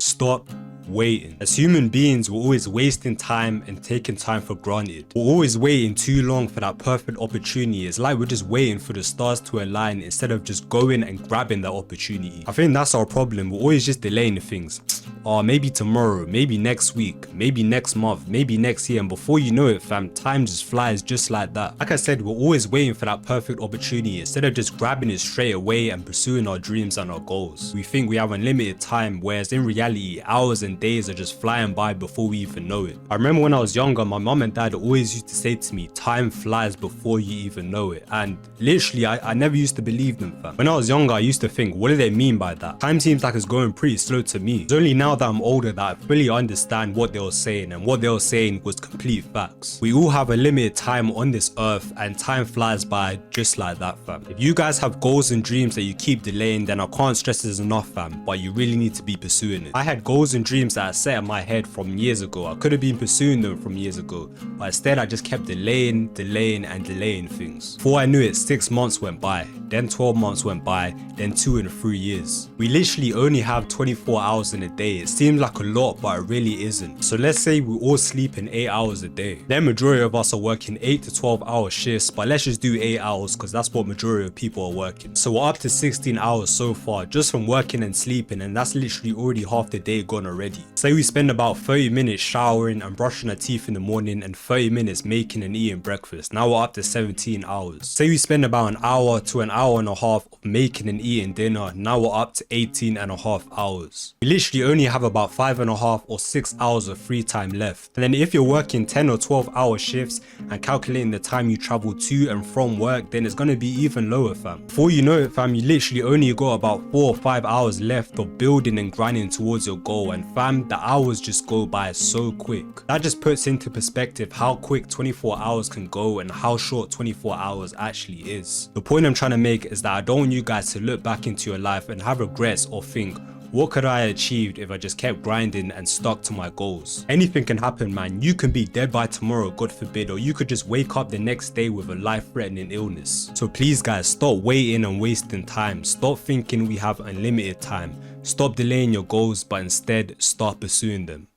Stop waiting. As human beings, we're always wasting time and taking time for granted. We're always waiting too long for that perfect opportunity. It's like we're just waiting for the stars to align instead of just going and grabbing that opportunity. I think that's our problem. We're always just delaying things. Oh, maybe tomorrow, maybe next week, maybe next month, maybe next year, and before you know it, fam, time just flies just like that. Like I said, we're always waiting for that perfect opportunity instead of just grabbing it straight away and pursuing our dreams and our goals. We think we have unlimited time, whereas in reality, hours and days are just flying by before we even know it. I remember when I was younger, my mom and dad always used to say to me, time flies before you even know it. And literally, I never used to believe them, fam. When I was younger, I used to think, what do they mean by that? Time seems like it's going pretty slow to me. It's only now that I'm older that I fully understand what they were saying, and what they were saying was complete facts. We all have a limited time on this earth, and time flies by just like that, fam. If you guys have goals and dreams that you keep delaying, then I can't stress this enough, fam, but you really need to be pursuing it. I had goals and dreams that I set in my head from years ago. I could have been pursuing them from years ago, but instead I just kept delaying things. Before I knew it, 6 months went by, then 12 months went by, then 2 and 3 years. We literally only have 24 hours in a day. It seems like a lot, but it really isn't. So let's say we all sleep in 8 hours a day. Then majority of us are working 8 to 12 hour shifts, but let's just do 8 hours because that's what majority of people are working. So we're up to 16 hours so far just from working and sleeping, and that's literally already half the day gone already. Say we spend about 30 minutes showering and brushing our teeth in the morning and 30 minutes making and eating breakfast. Now we're up to 17 hours. Say we spend about an hour to an hour and a half of making and eating dinner. Now we're up to 18 and a half hours. We literally only have about 5.5 or 6 hours of free time left. And then if you're working 10 or 12 hour shifts and calculating the time you travel to and from work, then it's gonna be even lower, fam. Before you know it, fam, you literally only got about 4 or 5 hours left of building and grinding towards your goal, and fam, the hours just go by so quick. That just puts into perspective how quick 24 hours can go and how short 24 hours actually is. The point I'm trying to make is that I don't want you guys to look back into your life and have regrets or think, what could I have achieved if I just kept grinding and stuck to my goals? Anything can happen, man. You can be dead by tomorrow, God forbid, or you could just wake up the next day with a life-threatening illness. So please guys, stop waiting and wasting time. Stop thinking we have unlimited time. Stop delaying your goals, but instead start pursuing them.